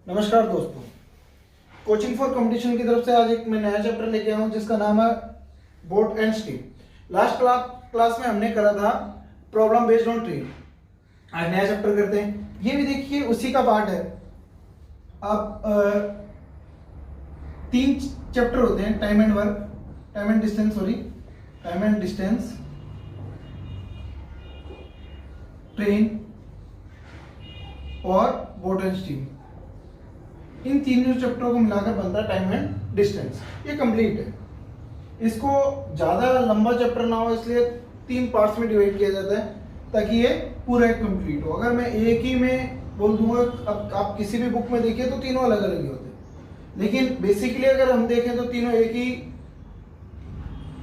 नमस्कार दोस्तों, coaching for competition की तरफ से आज एक मैं नया चैप्टर लेके आया हूं जिसका नाम है boat and steam. Last class में हमने करा था प्रॉब्लम बेस्ड ऑन ट्री। आज नया चैप्टर करते हैं। ये भी देखिए उसी का पार्ट है। आप तीन चैप्टर होते हैं, time and work, time and distance, train और बोट एंड स्टीम। इन तीनों चैप्टरों को मिलाकर बनता है टाइम एंड डिस्टेंस। ये कंप्लीट है। इसको ज्यादा लंबा चैप्टर ना हो इसलिए तीन पार्ट्स में डिवाइड किया जाता है ताकि ये पूरा कंप्लीट हो। अगर मैं एक ही में बोल दूंगा, अब आप किसी भी बुक में देखिए तो तीनों अलग अलग ही होते हैं, लेकिन बेसिकली अगर हम देखें तो तीनों एक ही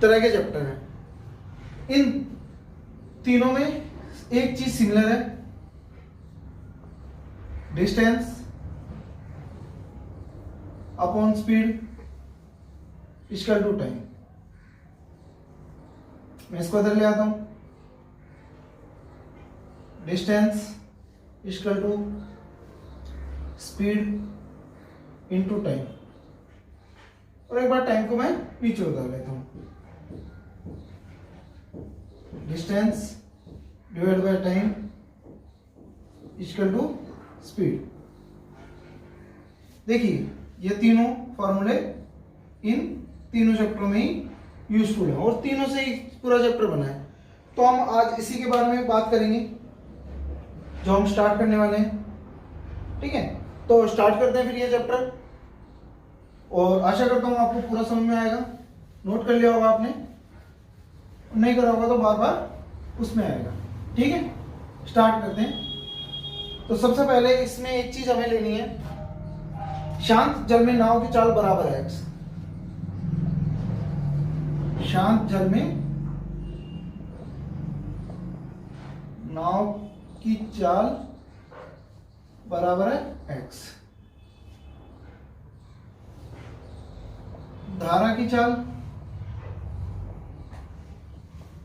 तरह के चैप्टर हैं। इन तीनों में एक चीज सिमिलर है, distance upon speed equal to time. मैं इसको इधर ले आता हूं, distance equal to speed into time, और एक बार टाइम को मैं पीछे उतार लेता हूं। Distance divide by time equal to speed. देखिए ये तीनों फॉर्मूले इन तीनों चैप्टरों में ही यूजफुल है और तीनों से ही पूरा चैप्टर बना है। तो हम आज इसी के बारे में बात करेंगे जो हम स्टार्ट करने वाले हैं। ठीक है, तो स्टार्ट करते हैं फिर ये चैप्टर, और आशा करता हूं आपको पूरा समझ में आएगा। नोट कर लिया होगा आपने, नहीं करा होगा तो बार बार उसमें आएगा। ठीक है, स्टार्ट करते हैं। तो सबसे पहले इसमें एक चीज हमें लेनी है, शांत जल में नाव की चाल बराबर है x। शांत जल में नाव की चाल बराबर है x। धारा की चाल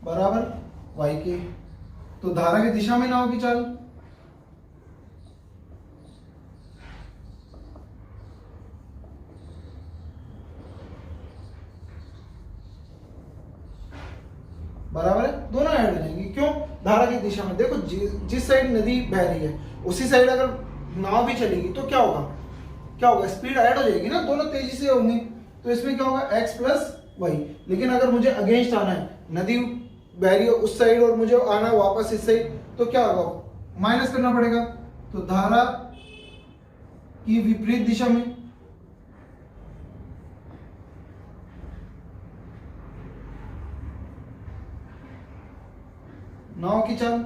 बराबर y के। तो धारा की दिशा में नाव की चाल बराबर है, दोनों ऐड हो जाएंगे। क्यों? धारा की दिशा में देखो, जिस साइड नदी बह रही है उसी साइड अगर नाव भी चलेगी तो क्या होगा, स्पीड ऐड हो जाएगी ना, दोनों तेजी से होंगी। तो इसमें क्या होगा, x प्लस वाई। लेकिन अगर मुझे अगेंस्ट आना है, नदी बह रही है उस साइड और मुझे आना है वापस इस साइड, तो क्या होगा, माइनस करना पड़ेगा। तो धारा की विपरीत दिशा में नाव की चाल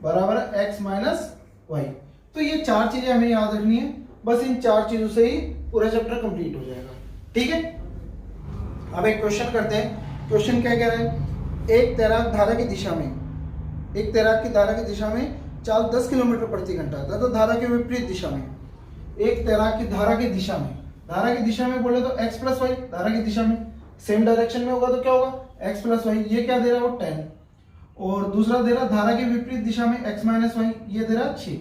बराबर है x माइनस वाई। तो ये चार चीजें हमें याद रखनी है, बस इन चार चीजों से ही पूरा चैप्टर कंप्लीट हो जाएगा। ठीक है, अब एक क्वेश्चन करते हैं। क्वेश्चन क्या कह रहा है, एक तैराक धारा की दिशा में चाल 10 किलोमीटर प्रति घंटा था। तो धारा के विपरीत दिशा में, एक तैराक की धारा की दिशा में बोले तो x प्लस वाई। धारा की दिशा में सेम डायरेक्शन में होगा तो क्या होगा, x प्लस वाई। ये क्या दे रहा है, वो 10। और दूसरा दे रहा धारा के विपरीत दिशा में x माइनस वाई, ये दे रहा 6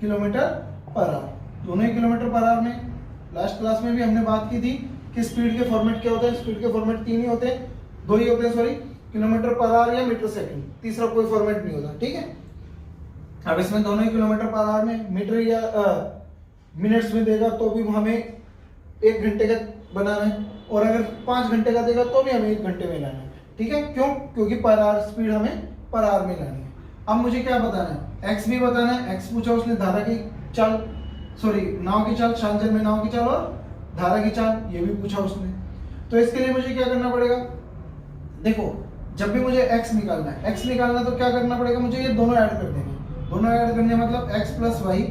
किलोमीटर पर आवर। दोनों ही किलोमीटर पर आवर में लास्ट क्लास में भी हमने बात की थी कि स्पीड के फॉर्मेट क्या होता है। स्पीड के फॉर्मेट तीन ही होते हैं, दो ही होते हैं सॉरी, किलोमीटर पर आवर या मीटर सेकंड, तीसरा कोई फॉर्मेट नहीं होता। ठीक है, अब इसमें दोनों ही किलोमीटर पर आवर में, मीटर या मिनट्स में देगा तो भी हमें 1 घंटे का बनाना है, और अगर 5 घंटे का देगा तो भी हमें 1 घंटे में लाना है। ठीक है, क्यों? क्योंकि पर आवर स्पीड हमें पर आवर में लानी है। अब मुझे क्या बताना है, x भी बताना है। x पूछा उसने धारा की चाल, सॉरी नाव की चाल, शांत जल में नाव की चाल और धारा की चाल, ये भी पूछा उसने। तो इसके लिए मुझे क्या करना पड़ेगा, देखो जब भी मुझे x निकालना तो क्या करना पड़ेगा, मुझे ये दोनों ऐड कर देंगे। दोनों ऐड करने मतलब x plus Y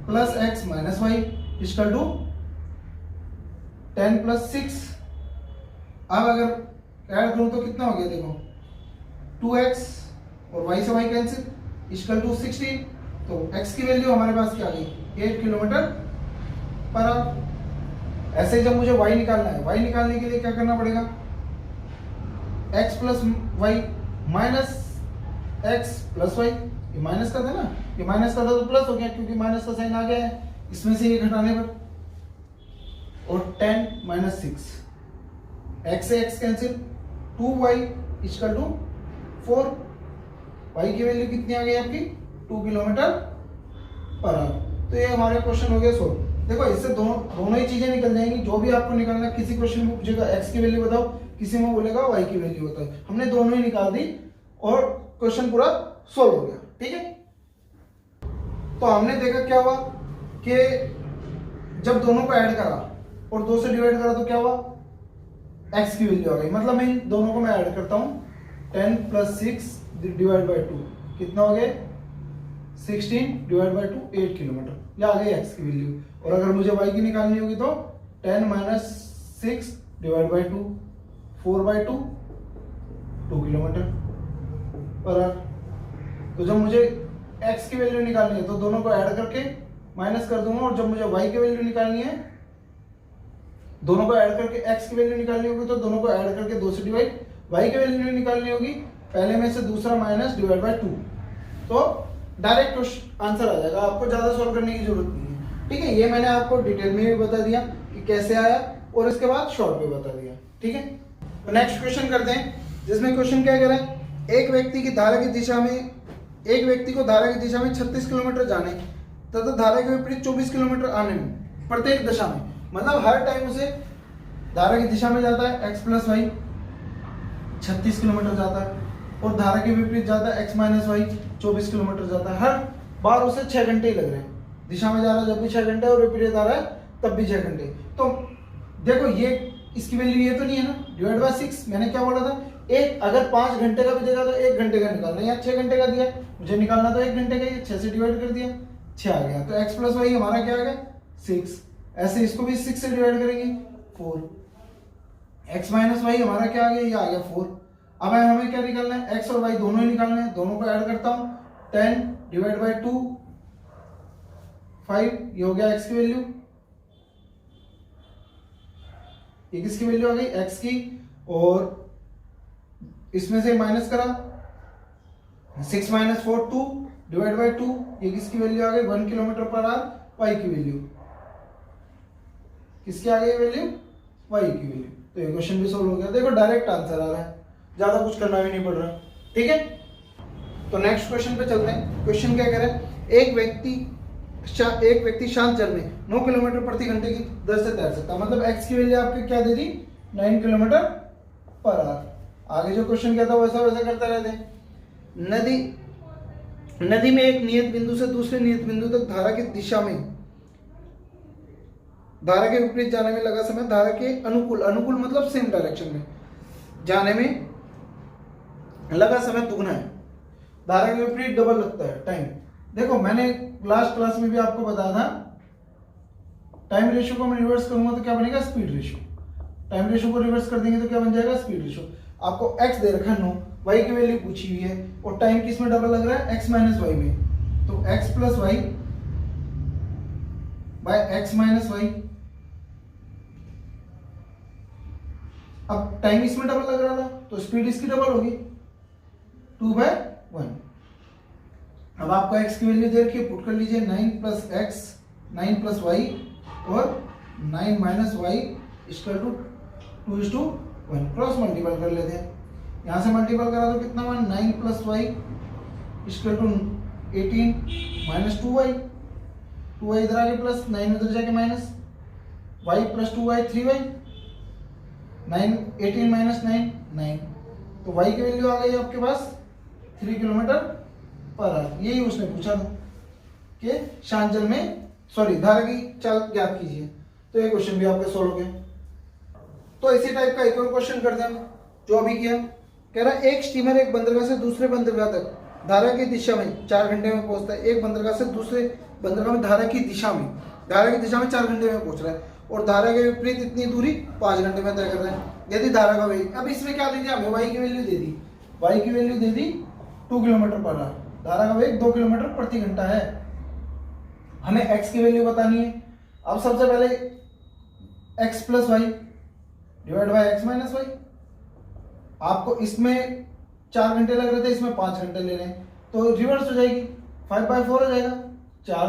plus x minus Y equal to 10 plus 6। अब अगर ऐड करूं तो कितना हो गया, देखो 2x और y से y कैंसिल इक्वल टू 16। तो x की वैल्यू हमारे पास क्या आ गई, 8 किलोमीटर पर आवर। ऐसे जब मुझे y निकालना है, y निकालने के लिए क्या करना पड़ेगा, x plus Y minus x plus Y, ये माइनस कर देना, ये माइनस का था तो प्लस हो गया क्योंकि माइनस का साइन आ गया है इसमें से ये घटाने पर। और 10 माइनस 6, x से x cancel, 2y equal to 4। y की वैल्यू कितनी आ गई आपकी 2 किलोमीटर पर आवर। तो ये हमारे क्वेश्चन हो गया सोल्व। देखो इससे दोनों ही चीजें निकल जाएंगी, जो भी आपको निकालना है। किसी क्वेश्चन में पूछेगा x की वैल्यू बताओ, किसी में बोलेगा y की वैल्यू बताओ। हमने दोनों ही निकाल दी और क्वेश्चन पूरा सोल्व हो गया। ठीक है, तो हमने देखा क्या हुआ कि जब दोनों को ऐड करा और 2 से डिवाइड करा तो क्या हुआ, x की वैल्यू आ गई। मतलब मैं इन दोनों को मैं ऐड करता हूं, 10 प्लस 6 डिवाइड बाई 2 कितना हो गया, 16 डिवाइड बाई 2 8 किलोमीटर। ये आ गई x की वैल्यू। और अगर मुझे y की निकालनी होगी तो 10 minus 6 divide by 2 4 by 2 2 kilometre per hour. तो जब मुझे x की वैल्यू निकालनी है तो दोनों को ऐड करके माइनस कर दूंगा, और जब मुझे y की वैल्यू निकालनी है दोनों को ऐड करके x की वैल्यू निकालनी होगी तो दोनों को ऐड करके 2 से डिवाइड, y की वैल्यू निकालनी होगी पहले में से दूसरा माइनस डिवाइड बाय 2। तो डायरेक्ट आंसर आ जाएगा, आपको ज्यादा सॉल्व करने की जरूरत नहीं है। ठीक है, ये मैंने आपको डिटेल में भी बता दिया कि कैसे आया और इसके बाद शॉर्ट में बता दिया। ठीक है, तो नेक्स्ट क्वेश्चन करते हैं, जिसमें क्वेश्चन क्या कह रहा है, एक व्यक्ति को धारा की दिशा में 36 किलोमीटर जाने तथा धारा के विपरीत 24 किलोमीटर आने में प्रत्येक दिशा में, मतलब हर टाइम उसे धारा की दिशा में जाता है x प्लस वाई 36 किलोमीटर जाता है, और धारा के विपरीत जाता है x माइनस वाई 24 किलोमीटर जाता है। हर बार उसे 6 घंटे ही लग रहे हैं, दिशा में जा रहा है जब भी 6 घंटे और विपरीत आ रहा है तब भी 6 घंटे। तो देखो ये इसकी वैल्यू ये तो नहीं है ना, डिवाइड बाय 6। मैंने क्या बोला था, एक अगर 5 घंटे का भी देगा तो 1 घंटे का निकालना है, या 6 घंटे का दिया मुझे निकालना तो 1 घंटे का ही, 6 से डिवाइड कर दिया 6 आ गया। तो x प्लस वाई हमारा क्या आ गया 6। ऐसे इसको भी 6 से डिवाइड करेंगे 4। x माइनस वाई हमारा क्या आ गया, ये आ गया 4। अब हमें क्या निकालना है, x और y दोनों ही निकालना है, दोनों को ऐड करता हूं, 10 डिवाइड बाय 2 5, ये हो गया x की वैल्यू। ये किसकी वैल्यू आ गई, x की, और इसमें से माइनस करा 6 माइनस 4 2 डिवाइड बाय 2, ये किसकी वैल्यू आ गई 1 किलोमीटर पर आवर, y की वैल्यू किसकी आ गई वैल्यू, y की वैल्यू। तो ये क्वेश्चन भी सोल्व हो गया। देखो डायरेक्ट आंसर आ रहा है, ज्यादा कुछ करना भी नहीं पड़ रहा। ठीक है, तो नेक्स्ट क्वेश्चन पे चलते हैं। क्वेश्चन क्या कह रहा है, एक व्यक्ति शांत जल में 9 किलोमीटर प्रति घंटे की दर से तैर सकता है। मतलब x की वैल्यू आपके क्या दे दी 9 किलोमीटर पर आवर। आगे जो क्वेश्चन क्या था वैसा वैसा करते रहते। नदी में एक नियत बिंदु से दूसरे नियत बिंदु तक धारा के विपरीत जाने में लगा समय धारा के अनुकूल मतलब सेम डायरेक्शन में जाने में लगा समय दुगना है, धारा के विपरीत डबल लगता है टाइम। देखो मैंने लास्ट क्लास में भी आपको बताया था, टाइम रेशियो को मैं रिवर्स करूंगा तो क्या बनेगा, स्पीड रेशियो। टाइम रेशियो को रिवर्स कर देंगे तो क्या बन जाएगा, स्पीड रेशियो। आपको x दे रखा है 9, y की वैल्यू पूछी हुई है, और टाइम किस में डबल लग रहा है, x माइनस वाई में। तो x plus Y by x minus Y. अब टाइम इसमें डबल लग रहा था तो स्पीड इसकी डबल होगी 2/1। अब आपको x की वैल्यू दे रखी है, पुट कर लीजिए 9 प्लस x 9 प्लस वाई और 9 minus Y equal to 2:1। Cross multiple कर लेते हैं, यहां से मल्टीपल करा तो कितना हुआ 9 plus Y equal to 18 minus 2y। 2y इधर आके प्लस, 9 उधर जाके minus, y plus 2y 3y। 18 minus 9 तो y की वैल्यू आ गई आपके पास 3 किलोमीटर पर आवर। यही उसने पूछा था कि शांत जल में धारा की चाल ज्ञात कीजिए। तो ये क्वेश्चन भी आपका सोल्व हो गया। तो इसी टाइप का एक और क्वेश्चन करते हैं जो अभी किया। कह रहा है एक स्टीमर एक बंदरगाह से दूसरे बंदरगाह तक धारा की दिशा में 4 घंटे में पहुंचता है। एक बंदरगाह से दूसरे बंदरगाह में धारा की दिशा में 4 घंटे में पहुंच रहा है, और धारा के विपरीत इतनी दूरी 5 घंटे में तय कर रहा है। यदि धारा का वेग, अब इसमें क्या दे दिया हमें, y की वैल्यू दे दी, y की वैल्यू दे दी 2 किलोमीटर पर आवर। धारा का वेग 2 किलोमीटर प्रति घंटा है। हमें x की वैल्यू बतानी है। अब सबसे पहले x plus Y divide by x minus Y. आपको इसमें 4 घंटे लग रहे थे, इसमें 5 घंटे ले रहे हैं, तो रिवर्स हो जाएगी। 5/4 हो जाएगा, 4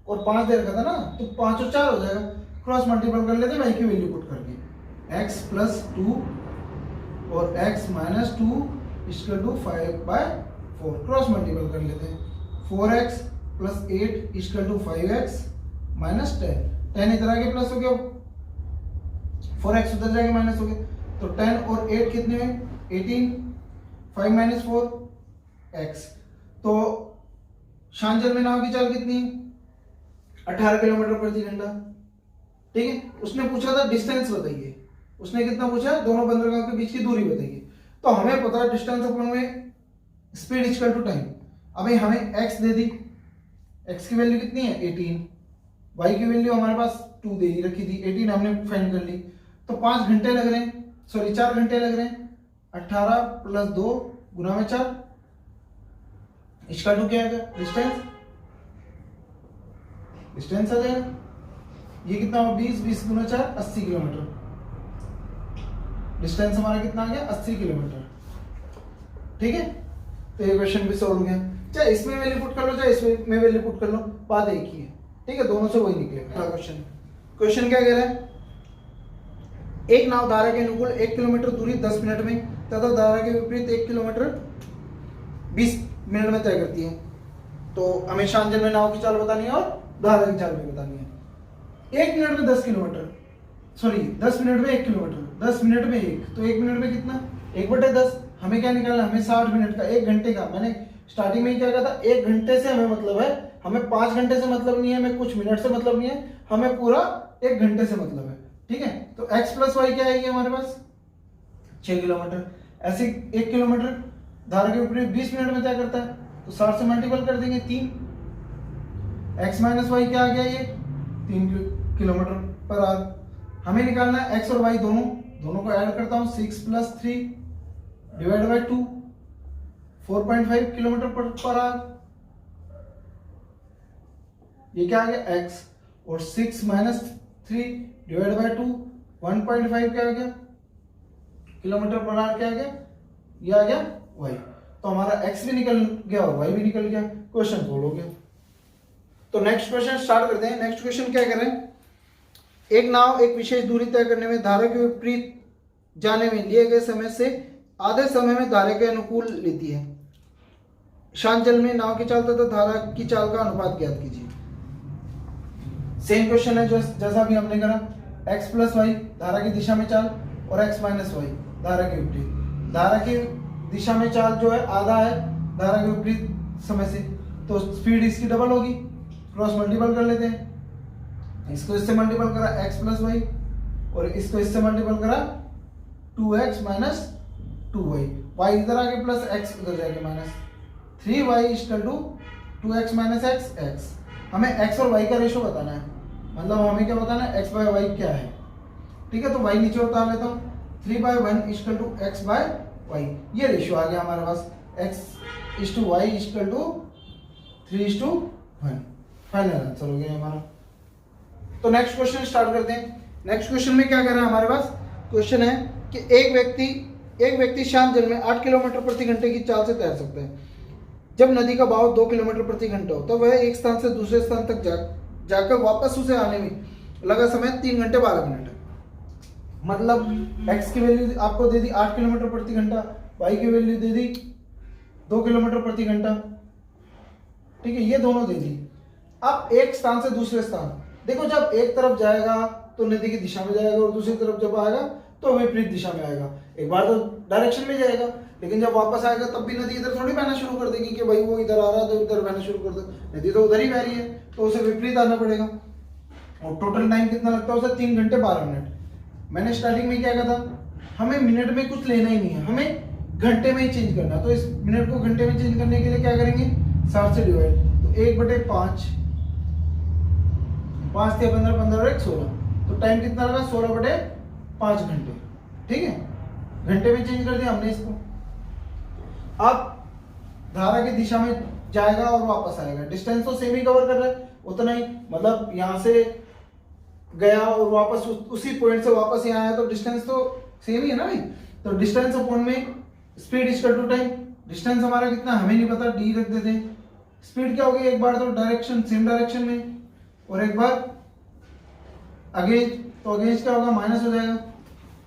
और 5 दे रखा था ना, तो 5 और 4 हो जाएगा, क्रॉस मल्टीपल कर लेते हैं y की वैल्यू पुट करके, x प्लस 2 और x minus 2 equal to 5/4, cross multiple कर लेते हैं, 4x plus 8 equal to 5x minus 10 इधर आगे प्लस हो गया, 4x उधर जाके माइनस हो गया, तो 10 और 8 कितने में 18, 5 माइनस 4 x। तो शांजल में नाव की चाल कितनी है 18 किलोमीटर प्रति घंटा। ठीक है, उसने पूछा था डिस्टेंस बताइए, उसने कितना पूछा, दोनों बंदरगाह के बीच की दूरी बताइए। तो हमें पता है डिस्टेंस अपन में स्पीड इक्वल टू टाइम। अभी हमें x दे दी, x की वैल्यू कितनी है 18, y की वैल्यू हमारे पास 2 दे दी रखी थी, 18 हमने फाइंड कर ली, तो 5 घंटे लग रहे हैं, सॉरी 4 घंटे लग रहे हैं, 18 प्लस 2 गुना में 4 इसका टू क्या आएगा डिस्टेंस आ जाएगा, ये कितना हुआ 20 गुना 4 80 किलोमीटर, डिस्टेंस हमारा कितना आ गया 80 किलोमीटर। ठीक है, तो ये क्वेश्चन भी सॉल्व हो गया, चाहे इसमें वैल्यू पुट कर लो चाहे इसमें वैल्यू पुट कर लो, बात एक ही है। ठीक है, दोनों से वही निकलेगा। क्वेश्चन क्या कह रहा है, एक नाव धारा के अनुकूल 1 किलोमीटर दूरी 10 मिनट में तथा धारा के विपरीत 1 किलोमीटर 20 मिनट में तय करती है। तो हमें शांजल में नाव की चाल बतानी है और धारा की चाल भी बतानी है। 1 मिनट में 10 किलोमीटर, सॉरी 10 मिनट में 1 किलोमीटर, 10 मिनट में 1, तो 1 मिनट में कितना 1/10, हमें क्या निकालना, हमें 60 मिनट का, 1 घंटे का। मैंने स्टार्टिंग में ही क्या कहा था, 1 घंटे से हमें मतलब है, हमें 5 घंटे से मतलब नहीं है, हमें कुछ मिनट से मतलब नहीं है, हमें पूरा 1 घंटे से मतलब है। ठीक है, तो x प्लस वाई क्या आएगी हमारे पास 6 किलोमीटर। ऐसे 1 किलोमीटर धारा के विपरीत 20 मिनट में तय करता है, तो 60 से मल्टीपल कर देंगे 3, x माइनस वाई क्या आ गया, ये 3 किलोमीटर पर आवर। हमें निकालना है x और y दोनों को ऐड करता हूं, 6 plus 3 divide by 2 4.5 kilometre per hour. ये क्या आ गया x, और 6 माइनस 3 डिवाइड बाई 2 1.5 क्या आ गया किलोमीटर पर आवर, क्या आ गया, ये आ गया y। तो हमारा x भी निकल गया और y भी निकल गया, क्वेश्चन सोल्व हो गया। तो नेक्स्ट क्वेश्चन स्टार्ट करते हैं। नेक्स्ट क्वेश्चन क्या करें, एक नाव एक विशेष दूरी तय करने में धारा के विपरीत जाने में लिए गए समय से आधे समय में धारा के अनुकूल लेती है। शांत जल में नाव की चाल तथा धारा की चाल का अनुपात ज्ञात कीजिए। सेम क्वेश्चन है जैसा भी हमने करा, x प्लस वाई धारा की दिशा में चाल और x माइनस वाई धारा के विपरीत। धारा की दिशा में चाल जो है आधा है धारा के विपरीत समय से, तो स्पीड इसकी डबल होगी, क्रॉस मल्टीपल कर लेते हैं। इसको इससे मल्टीपल करा x प्लस वाई और इसको इससे मल्टीपल करा 2x माइनस 2y, y इधर आके प्लस x उधर जाके minus 3y equal to 2x minus x। हमें x और y का रेशो बताना है, मतलब हमें क्या बताना है, x बाय y क्या है। ठीक है, तो y नीचे उतार लेता हूँ, 3/1 equal to x by y, ये रेशो आ गया हमारे पास, x is to Y equal to 3:1। Final answer हो गया हमारा। तो नेक्स्ट क्वेश्चन स्टार्ट करते हैं। नेक्स्ट क्वेश्चन में क्या कर रहा है हमारे पास, क्वेश्चन है कि एक व्यक्ति शांत जल में 8 किलोमीटर प्रति घंटे की चाल से तैर सकता है। जब नदी का बहाव 2 किलोमीटर प्रति घंटा हो तो वह एक स्थान से दूसरे स्थान तक जाकर वापस उसे आने में लगा समय 3 घंटे 12 मिनट है। मतलब x की वैल्यू आपको दे दी 8 किलोमीटर प्रति घंटा, y की वैल्यू दे दी 2 किलोमीटर प्रति घंटा। ठीक है, ये दोनों दे दी। अब एक स्थान से दूसरे स्थान, देखो जब एक तरफ जाएगा तो नदी की दिशा में जाएगा और दूसरी तरफ जब आएगा तो विपरीत दिशा में आएगा। एक बार तो डायरेक्शन में जाएगा, लेकिन जब वापस आएगा तब भी नदी इधर थोड़ी बहना शुरू कर देगी कि भाई वो इधर आ रहा है तो इधर बहना शुरू कर दो, नदी तो उधर ही बह रही है, तो उसे विपरीत आना पड़ेगा। और टोटल टाइम कितना लगता है उसे, 3 घंटे 12 मिनट। मैंने स्टार्टिंग में क्या कहा था, हमें मिनट में कुछ लेना ही नहीं है, हमें घंटे में ही चेंज करना। तो इस मिनट को घंटे में चेंज करने के लिए क्या करेंगे, 60 से डिवाइड, तो 1/5, 5 से 15, 15 और 1 16, तो टाइम कितना लगा 16/5 घंटे। ठीक है, घंटे में चेंज कर दिया हमने इसको। अब धारा की दिशा में जाएगा और वापस आएगा, डिस्टेंस तो सेम ही कवर कर रहा है उतना ही, मतलब यहां से गया और वापस उसी पॉइंट से वापस यहाँ आया तो डिस्टेंस तो सेम ही है ना भाई। तो डिस्टेंस अपॉन में speed equal to time, distance हमारा कितना हमें नहीं पता, डी रख देते हैं स्पीड क्या होगी, एक बार तो डायरेक्शन सेम डायरेक्शन में और एक बार अगेंस्ट, तो अगेंस्ट क्या होगा, माइनस हो जाएगा।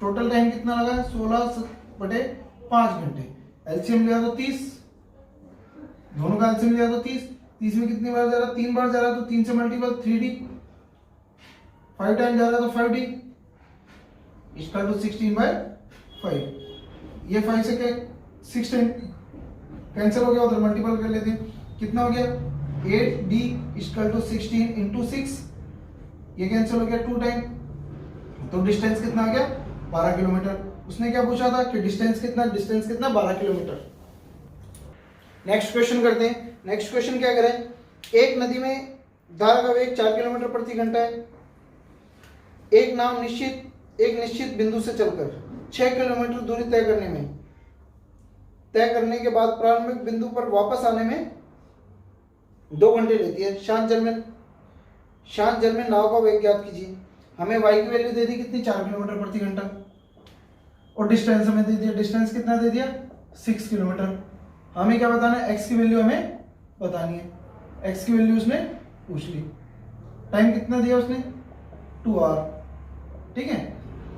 टोटल टाइम कितना लगा, 16/5 घंटे। एलसीएम लिया तो 30, दोनों का एलसीएम लिया तो 30 में कितनी बार जा रहा, 3 बार जा रहा, तो 3 से मल्टीपल 3D, 5 टाइम जा रहा तो 5D इक्वल टू 16/5। ये 5 से क्या 16 कैंसिल हो गया, उधर मल्टीपल कर लेते हैं, कितना हो गया 8D इक्वल टू 16 इंटू 6, ये कैंसिल हो गया 2 टाइम, तो डिस्टेंस कितना आ गया 12 किलोमीटर। उसने क्या पूछा था कि डिस्टेंस कितना, 12 किलोमीटर। नेक्स्ट क्वेश्चन करते हैं। नेक्स्ट क्वेश्चन क्या करें, एक नदी में धारा का वेग 4 किलोमीटर प्रति घंटा है। एक नाव एक निश्चित बिंदु से चलकर 6 किलोमीटर दूरी तय करने के बाद प्रारंभिक बिंदु पर वापस आने में 2 घंटे लेती है। शांत जल में नाव का वेग ज्ञात कीजिए। हमें y की वैल्यू दे दी कितनी, 4 किलोमीटर प्रति घंटा, और डिस्टेंस हमें दे दिया, डिस्टेंस कितना दे दिया 6 किलोमीटर। हमें क्या बताना है, x की वैल्यू हमें बतानी है। x की वैल्यू उसने पूछ ली। टाइम कितना दिया उसने 2 आवर, ठीक है।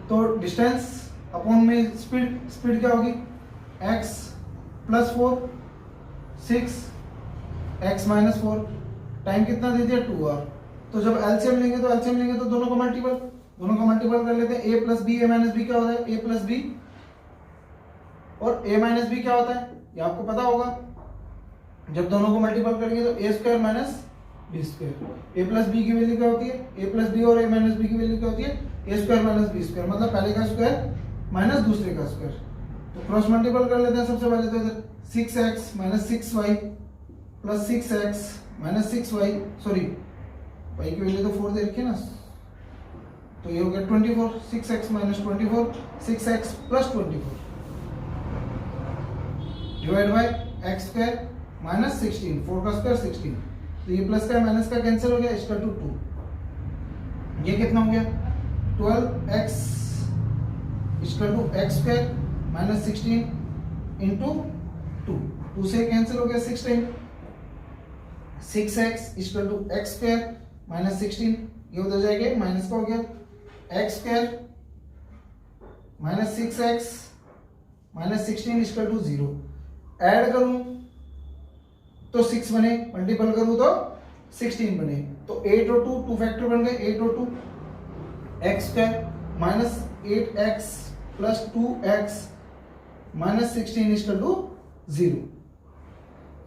तो डिस्टेंस अपॉन में स्पीड क्या होगी, x + 4 6 x - 4, टाइम कितना दे दिया 2 आवर। तो जब एलसीएम लेंगे तो दोनों का मल्टीपल कर लेते हैं। a + b a - b क्या होता है, a + b और a - b क्या होता है, ये आपको पता होगा। जब दोनों को मल्टीपल करेंगे तो a² - b²। a + b की वैल्यू क्या होती है, a + b और a - b की वैल्यू क्या होती है, a² - b², मतलब पहले का स्क्वायर माइनस दूसरे का स्क्वायर। तो क्रॉस मल्टीपल कर लेते हैं। सबसे पहले तो इधर 6x - 6y + 6x - 6y, sorry y की वैल्यू तो 4 दे रखी है ना, तो ये हो गया 24, 6x - 24, 6x + 24 divide by x² - 16, 4 का स्क्वायर 16, तो ये प्लस का माइनस का कैंसिल हो गया, इक्वल टू 2। ये कितना हो गया 12x equal to x² - 16 into 2 से कैंसिल हो गया 6 time. 6x equal to x² - 16, ये उधर जाएगा माइनस का हो गया x² - 6x - 16 equal to 0। Add करूं तो 6 बने, मल्टीपल करूं तो 16 बने, तो 8 और 2 फैक्टर बन गए, 8 और 2 x² - 8x + 2x - 16 equal to 0।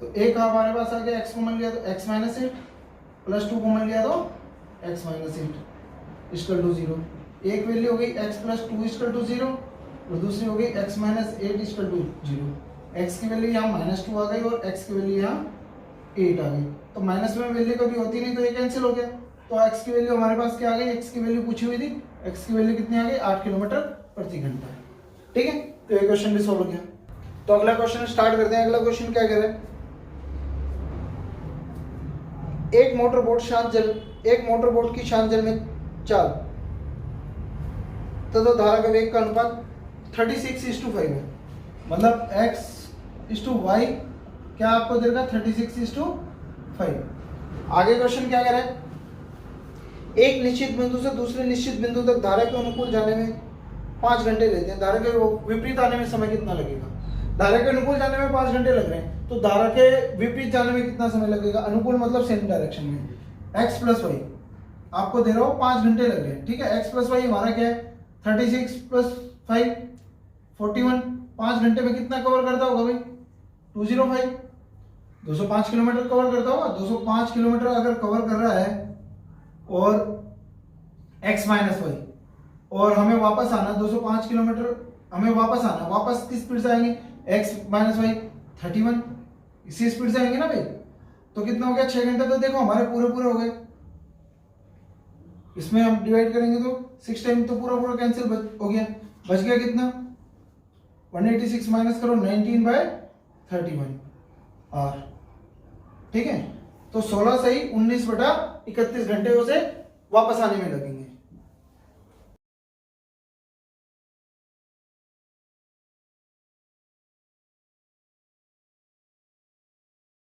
तो एक हमारे पास आ गया, x को मान लिया तो x - 8 + 2 को मान लिया तो x - 8 इक्वल टू 0। एक वैल्यू हो गई x + 2 इक्वल टू 0 और दूसरी हो गई x - 8 इक्वल टू 0। x की वैल्यू यहाँ -2 आ गई और x की वैल्यू यहाँ 8 आ गई। तो माइनस में वैल्यू कभी होती नहीं, तो ये कैंसिल हो गया। तो x की वैल्यू हमारे पास क्या आ गई, x की वैल्यू पूछी हुई थी, x की वैल्यू कितनी आ गई 8 किलोमीटर प्रति घंटा। ठीक है, तो ये क्वेश्चन भी सॉल्व हो गया। तो अगला क्वेश्चन स्टार्ट करते हैं। अगला क्वेश्चन क्या कह रहा है, एक मोटर बोट की शांत जल में चाल तथा धारा का वेग का अनुपात 36:5 है। मतलब x/y क्या आपको दे देगा 36:5। आगे क्वेश्चन क्या कह रहा है, एक निश्चित बिंदु से दूसरे निश्चित बिंदु तक धारा के अनुकूल जाने में 5 घंटे लेते हैं। धारा के विपरीत आने में समय कितना लगेगा। धारा के अनुकूल जाने में 5 घंटे लग रहे हैं, तो धारा के विपरीत जाने में कितना समय लगेगा। अनुकूल मतलब सेम डायरेक्शन में। x + y आपको दे रहा हूं 5 घंटे लग रहे हैं। ठीक है, x + y हमारा क्या है 36 + 5 41। 5 घंटे में कितना कवर करता होगा भाई 205, 205 किलोमीटर कवर करता होगा। 205 किलोमीटर अगर कवर कर रहा है और x - y और हमें वापस आना 205 किलोमीटर, हमें वापस आना, वापस किस स्पीड से आएंगे x - y 31, इसी स्पीड से आएंगे ना भाई। तो कितना हो गया 6 घंटे। तो देखो हमारे पूरे हो गए। इसमें हम डिवाइड करेंगे तो 6 टाइम तो पूरा कैंसिल हो गया। बच गया कितना 186 माइनस करो 19/31 आर। ठीक है, तो 16 से ही 19/31 घंटे उसे वापस आने में लगेंगे।